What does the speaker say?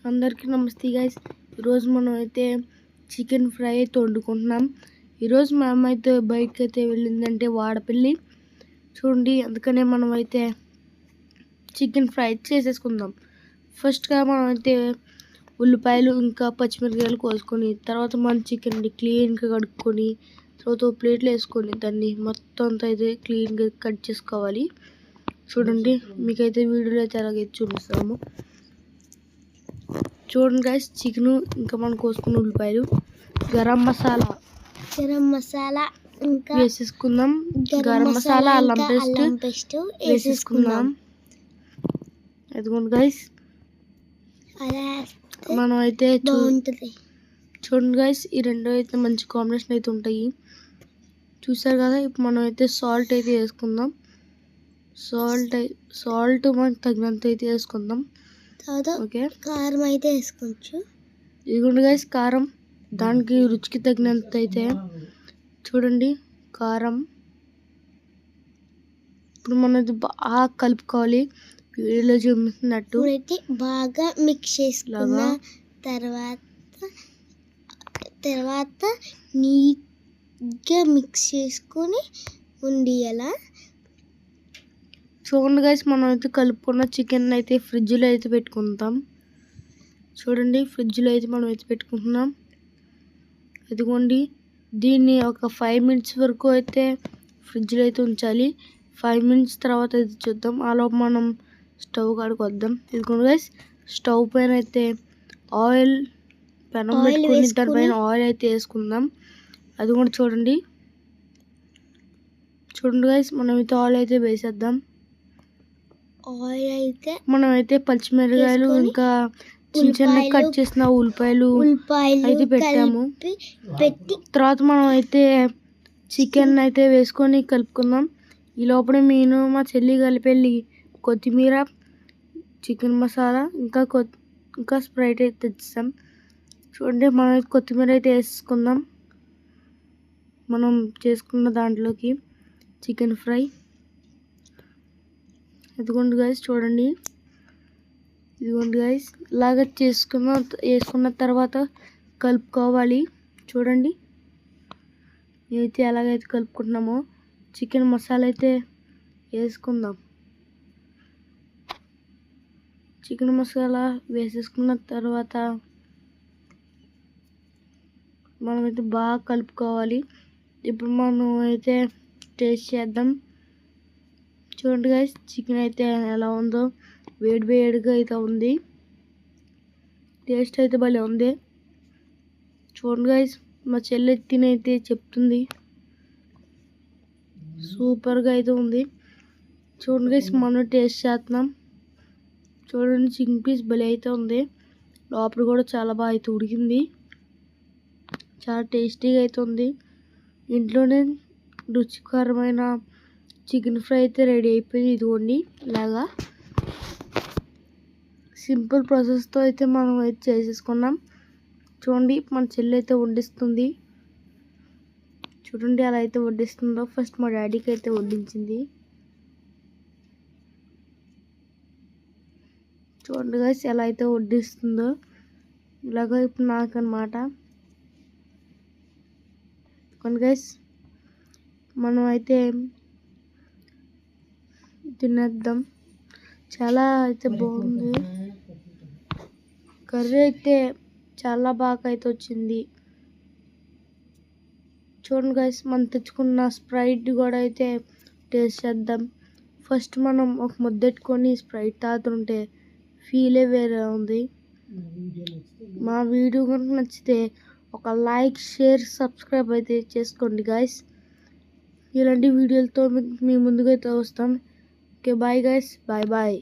అందరికీ నమస్తే గైస్. ఈరోజు మనం అయితే చికెన్ ఫ్రై అయితే వండుకుంటున్నాం. ఈరోజు మా అమ్మ అయితే బయటకి అయితే వెళ్ళిందంటే వాడపల్లి చూడండి. అందుకనే మనం అయితే చికెన్ ఫ్రై చేసేసుకుందాం. ఫస్ట్గా మనం అయితే ఉల్లిపాయలు ఇంకా పచ్చిమిరపకాయలు కోసుకొని తర్వాత మన చికెన్ క్లీన్గా కడుక్కొని తర్వాత ప్లేట్లో వేసుకొని దాన్ని మొత్తం అంతా అయితే క్లీన్గా కట్ చేసుకోవాలి. చూడండి, మీకైతే వీడియోలో అయితే అలాగైతే చూపిస్తాము. చూడండి గైస్, చికెన్ ఇంకా మనం కోసుకున్న ఉల్లిపాయలు, గరం మసాలా ఇంకా వేసేసుకుందాం. గరం మసాలా, అల్లం పేస్ట్ వేసేసుకుందాం. అదిగోండి గైస్, మనం అయితే చూడండి గైస్, ఈ రెండు అయితే మంచి కాంబినేషన్ అయితే ఉంటాయి. చూసారు కదా. ఇప్పుడు మనం అయితే సాల్ట్ అయితే వేసుకుందాం. సాల్ట్ మనకు తగినంత అయితే వేసుకుందాం. ఓకే, కారం అయితే వేసుకోవచ్చు. ఇదిగోండి గైస్, కారం దానికి రుచికి తగినంత అయితే చూడండి కారం. ఇప్పుడు మనం బాగా కలుపుకోవాలి. వీడియోలో చూపిస్తున్నట్టు బాగా మిక్స్ చేసుకున్న తర్వాత నీట్గా మిక్స్ చేసుకొని ఉండియాలా. చూడండి గైస్, మనం అయితే కలుపుకున్న చికెన్ అయితే ఫ్రిడ్జ్లో అయితే పెట్టుకుంటాం. చూడండి, ఫ్రిడ్జ్లో అయితే మనం అయితే పెట్టుకుంటున్నాం. అదిగోండి, దీన్ని ఒక 5 minutes వరకు అయితే ఫ్రిడ్జ్లో అయితే ఉంచాలి. 5 minutes తర్వాత అయితే చూద్దాం. ఆలోపు మనం స్టవ్ కాడికి వద్దాం. ఇదిగోండి గైస్, స్టవ్ పైన అయితే ఆయిల్ పెనం పెట్టుకుని దానిపైన ఆయిల్ అయితే వేసుకుందాం. అది కూడా చూడండి గైస్, మనం అయితే ఆయిల్ అయితే వేసేద్దాం. ఆయిల్ అయితే మనం అయితే పచ్చిమిరపకాయలు ఇంకా చిన్న కట్ చేసిన ఉల్లిపాయలు అయితే పెట్టాము. తర్వాత మనం అయితే చికెన్ అయితే వేసుకొని కలుపుకుందాం. ఈ లోపల నేను మా చెల్లి కలిపి కొత్తిమీర, చికెన్ మసాలా ఇంకా స్ప్రైట్ అయితే తెచ్చాం. చూడండి, మనం అయితే కొత్తిమీర అయితే వేసుకుందాం. మనం చేసుకున్న దాంట్లోకి చికెన్ ఫ్రై. ఇదిగోండి గైస్, చూడండి. ఇదిగోండి గైస్, ఇలాగ వేసుకున్న తర్వాత కలుపుకోవాలి. చూడండి, అయితే ఎలాగైతే కలుపుకుంటున్నామో చికెన్ మసాలా అయితే వేసుకుందాం. చికెన్ మసాలా వేసేసుకున్న తర్వాత మనమైతే బాగా కలుపుకోవాలి. ఇప్పుడు మనం అయితే టేస్ట్ చేద్దాం. చూడండి గైస్, చికెన్ అయితే ఎలా ఉందో, వేడిగా అయితే ఉంది. టేస్ట్ అయితే భలే ఉంది. చూడండి గైస్, మా చెల్లి తినైతే చెప్తుంది సూపర్గా అయితే ఉంది. చూడండి గైస్, మనం టేస్ట్ చేస్తున్నాం. చూడండి, చికెన్ పీస్ భలే అయితే ఉంది. లోపల కూడా చాలా బాగా అయితే ఉడికింది. చాలా టేస్టీగా అయితే ఉంది. ఇంట్లోనే రుచికరమైన చికెన్ ఫ్రై అయితే రెడీ అయిపోయింది. ఇదిగోండి, ఇలాగా సింపుల్ ప్రాసెస్తో అయితే మనం అయితే చేసేసుకున్నాం. చూడండి, మన చెల్లి అయితే వడ్డిస్తుంది. చూడండి అలా అయితే వడ్డిస్తుందో. ఫస్ట్ మా డాడీకి అయితే వడ్డించింది. చూడండి గైస్, ఎలా అయితే వడ్డిస్తుందో. ఇలాగ ఇప్పుడు నాకు అన్నమాట. గైస్, మనం అయితే తినేద్దాం. చాలా అయితే బాగుంది. కర్రీ అయితే చాలా బాగా అయితే వచ్చింది. చూడండి గైస్, మనం తెచ్చుకున్న స్ప్రైట్ కూడా అయితే టేస్ట్ చేద్దాం. ఫస్ట్ మనం ఒక ముద్దెట్టుకొని స్ప్రైట్ తాగుతుంటే ఫీలే వేరే ఉంది. మా వీడియో కనుక నచ్చితే ఒక లైక్, షేర్, సబ్స్క్రైబ్ అయితే చేసుకోండి గైస్. ఇలాంటి వీడియోలతో మీ ముందుకైతే వస్తాం. Okay, bye guys, bye.